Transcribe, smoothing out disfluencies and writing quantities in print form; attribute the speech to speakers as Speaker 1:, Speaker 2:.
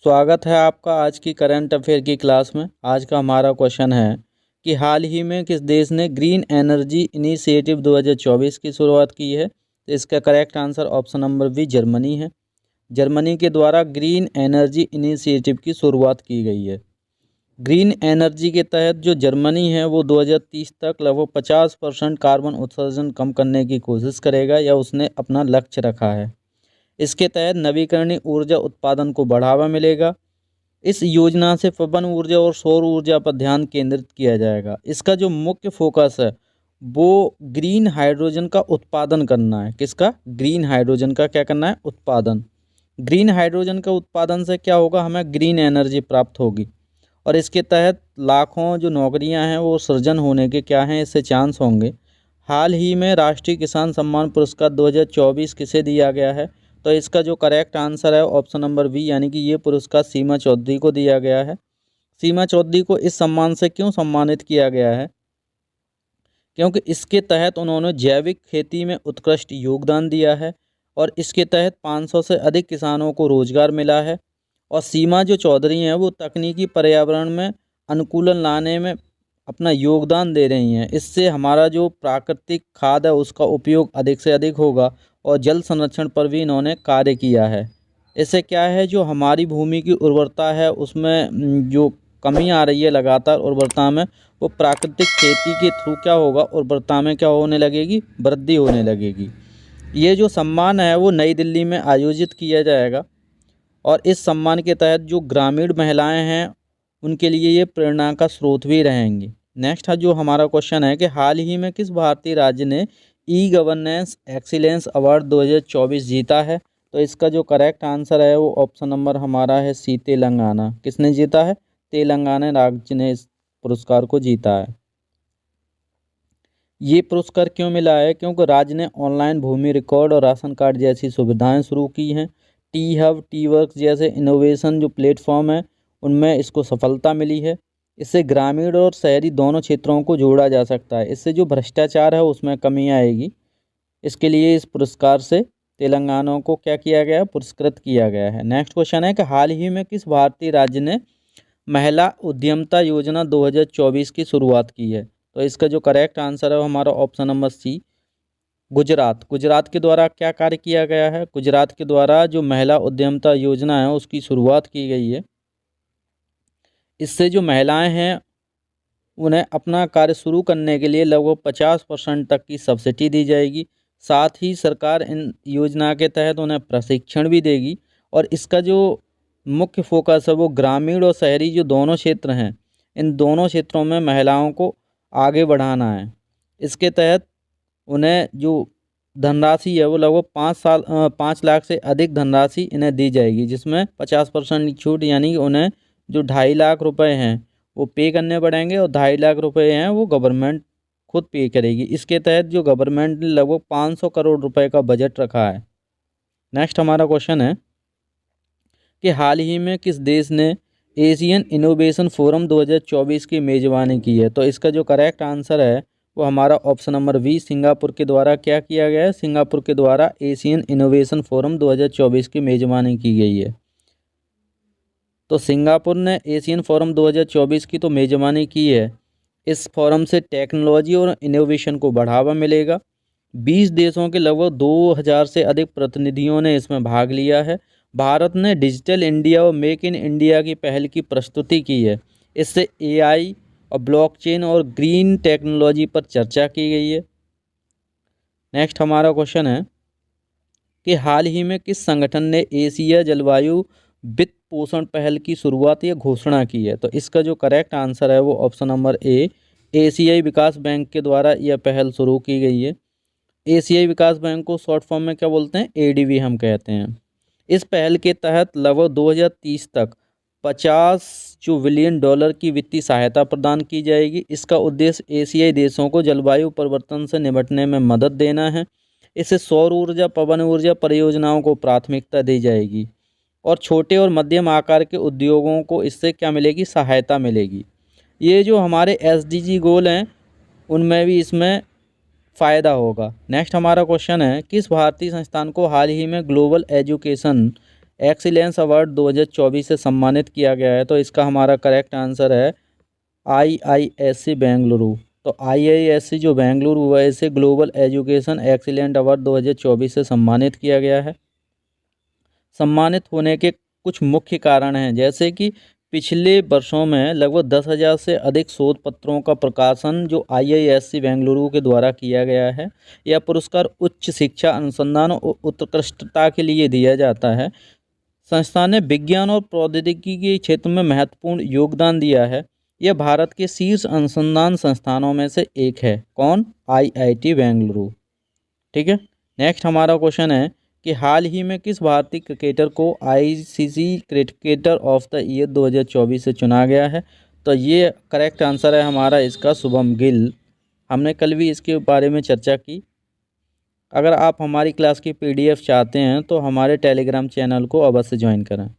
Speaker 1: स्वागत है आपका आज की करंट अफेयर की क्लास में। आज का हमारा क्वेश्चन है कि हाल ही में किस देश ने ग्रीन एनर्जी इनिशिएटिव 2024 की शुरुआत की है। तो इसका correct answer option number B Germany है। जर्मनी के द्वारा ग्रीन एनर्जी इनिशिएटिव की शुरुआत की गई है। ग्रीन एनर्जी के तहत जो जर्मनी है वो 2030 तक लगभग 50% कार्बन उत्सर्जन कम करने की कोशिश करेगा या उसने अपना लक्ष्य रखा है। इसके तहत नवीकरणीय ऊर्जा उत्पादन को बढ़ावा मिलेगा। इस योजना से पवन ऊर्जा और सौर ऊर्जा पर ध्यान केंद्रित किया जाएगा। इसका जो मुख्य फोकस है वो ग्रीन हाइड्रोजन का उत्पादन करना है। किसका? ग्रीन हाइड्रोजन का क्या करना है? उत्पादन। ग्रीन हाइड्रोजन का उत्पादन से क्या होगा? हमें ग्रीन एनर्जी प्राप्त होगी और इसके तहत लाखों जो नौकरियां हैं वो सृजन होने के क्या हैं, इससे चांस होंगे। हाल ही में राष्ट्रीय किसान सम्मान पुरस्कार 2024 किसे दिया गया है? तो इसका जो करेक्ट आंसर है ऑप्शन नंबर बी, यानी कि ये पुरस्कार सीमा चौधरी को दिया गया है। सीमा चौधरी को इस सम्मान से क्यों सम्मानित किया गया है? क्योंकि इसके तहत उन्होंने जैविक खेती में उत्कृष्ट योगदान दिया है और इसके तहत 500 से अधिक किसानों को रोजगार मिला है। और सीमा जो चौधरी हैं वो तकनीकी पर्यावरण में अनुकूलन लाने में अपना योगदान दे रही हैं। इससे हमारा जो प्राकृतिक खाद है उसका उपयोग अधिक से अधिक होगा और जल संरक्षण पर भी इन्होंने कार्य किया है। इससे क्या है, जो हमारी भूमि की उर्वरता है उसमें जो कमी आ रही है लगातार उर्वरता में, वो प्राकृतिक खेती के थ्रू क्या होगा, उर्वरता में क्या होने लगेगी? वृद्धि होने लगेगी। ये जो सम्मान है वो नई दिल्ली में आयोजित किया जाएगा और इस सम्मान के तहत जो ग्रामीण महिलाएं हैं उनके लिए ये प्रेरणा का स्रोत भी रहेंगी। नेक्स्ट है जो हमारा क्वेश्चन है कि हाल ही में किस भारतीय राज्य ने ई गवर्नेंस एक्सीलेंस अवार्ड 2024 जीता है? तो इसका जो करेक्ट आंसर है वो ऑप्शन नंबर हमारा है सी, तेलंगाना। किसने जीता है? तेलंगाना राज्य ने इस पुरस्कार को जीता है। ये पुरस्कार क्यों मिला है? क्योंकि राज्य ने ऑनलाइन भूमि रिकॉर्ड और राशन कार्ड जैसी सुविधाएं शुरू की हैं। टी हब, टी वर्क जैसे इनोवेशन जो प्लेटफॉर्म है उनमें इसको सफलता मिली है। इससे ग्रामीण और शहरी दोनों क्षेत्रों को जोड़ा जा सकता है। इससे जो भ्रष्टाचार है उसमें कमी आएगी। इसके लिए इस पुरस्कार से तेलंगाना को क्या किया गया है? पुरस्कृत किया गया है। नेक्स्ट क्वेश्चन है कि हाल ही में किस भारतीय राज्य ने महिला उद्यमिता योजना 2024 की शुरुआत की है? तो इसका जो करेक्ट आंसर है वो हमारा option number C, Gujarat. Gujarat के द्वारा क्या कार्य किया गया है? गुजरात के द्वारा जो महिला उद्यमिता योजना है उसकी शुरुआत की गई है। इससे जो महिलाएं हैं उन्हें अपना कार्य शुरू करने के लिए लगभग 50% तक की सब्सिडी दी जाएगी। साथ ही सरकार इन योजना के तहत उन्हें प्रशिक्षण भी देगी और इसका जो मुख्य फोकस है वो ग्रामीण और शहरी जो दोनों क्षेत्र हैं, इन दोनों क्षेत्रों में महिलाओं को आगे बढ़ाना है। इसके तहत उन्हें जो धनराशि है वो लगभग 5 लाख से अधिक धनराशि इन्हें दी जाएगी, जिसमें 50% छूट, यानी कि उन्हें जो 2.5 लाख रुपए हैं वो पे करने पड़ेंगे और 2.5 लाख रुपए हैं वो गवर्नमेंट खुद पे करेगी। इसके तहत जो गवर्नमेंट ने लगभग 500 करोड़ रुपए का बजट रखा है। नेक्स्ट हमारा क्वेश्चन है कि हाल ही में किस देश ने एशियन इनोवेशन फोरम 2024 की मेज़बानी की है? तो इसका जो करेक्ट आंसर है वो हमारा ऑप्शन नंबर बी, सिंगापुर के द्वारा क्या किया गया है? सिंगापुर के द्वारा एशियन इनोवेशन फोरम 2024 की मेज़बानी की गई है। तो सिंगापुर ने एशियन फोरम 2024 की तो मेज़बानी की है। इस फोरम से टेक्नोलॉजी और इनोवेशन को बढ़ावा मिलेगा। 20 देशों के लगभग 2000 से अधिक प्रतिनिधियों ने इसमें भाग लिया है। भारत ने डिजिटल इंडिया और मेक इन इंडिया की पहल की प्रस्तुति की है। इससे एआई और ब्लॉकचेन और ग्रीन टेक्नोलॉजी पर चर्चा की गई है। नेक्स्ट हमारा क्वेश्चन है कि हाल ही में किस संगठन ने एशिया जलवायु वित्त पोषण पहल की शुरुआत या घोषणा की है? तो इसका जो करेक्ट आंसर है वो ऑप्शन नंबर ए, एशियाई विकास बैंक के द्वारा यह पहल शुरू की गई है। एशियाई विकास बैंक को शॉर्ट फॉर्म में क्या बोलते हैं? एडीबी हम कहते हैं। इस पहल के तहत लगभग 2030 तक 50 जो बिलियन डॉलर की वित्तीय सहायता प्रदान की जाएगी। इसका उद्देश्य एशियाई देशों को जलवायु परिवर्तन से निपटने में मदद देना है। इससे सौर ऊर्जा, पवन ऊर्जा परियोजनाओं को प्राथमिकता दी जाएगी और छोटे और मध्यम आकार के उद्योगों को इससे क्या मिलेगी? सहायता मिलेगी। ये जो हमारे एसडीजी गोल हैं उनमें भी इसमें फ़ायदा होगा। नेक्स्ट हमारा क्वेश्चन है किस भारतीय संस्थान को हाल ही में ग्लोबल एजुकेशन एक्सीलेंस अवार्ड 2024 से सम्मानित किया गया है? तो इसका हमारा करेक्ट आंसर है IISc बेंगलुरु। तो IISc जो बेंगलुरु हुआ है, इसे ग्लोबल एजुकेशन एक्सीलेंट अवार्ड 2024 से सम्मानित किया गया है। सम्मानित होने के कुछ मुख्य कारण हैं, जैसे कि पिछले वर्षों में लगभग 10,000 से अधिक शोध पत्रों का प्रकाशन जो IISc बेंगलुरु के द्वारा किया गया है। यह पुरस्कार उच्च शिक्षा, अनुसंधान और उत्कृष्टता के लिए दिया जाता है। संस्था ने विज्ञान और प्रौद्योगिकी के क्षेत्र में महत्वपूर्ण योगदान दिया है। यह भारत के शीर्ष अनुसंधान संस्थानों में से एक है। कौन? IIT बेंगलुरु। ठीक है। नेक्स्ट हमारा क्वेश्चन है कि हाल ही में किस भारतीय क्रिकेटर को ICC cricketer of the year 2024 से चुना गया है? तो ये करेक्ट आंसर है हमारा इसका शुभम गिल। हमने कल भी इसके बारे में चर्चा की। अगर आप हमारी क्लास की PDF चाहते हैं तो हमारे टेलीग्राम चैनल को अवश्य ज्वाइन करें।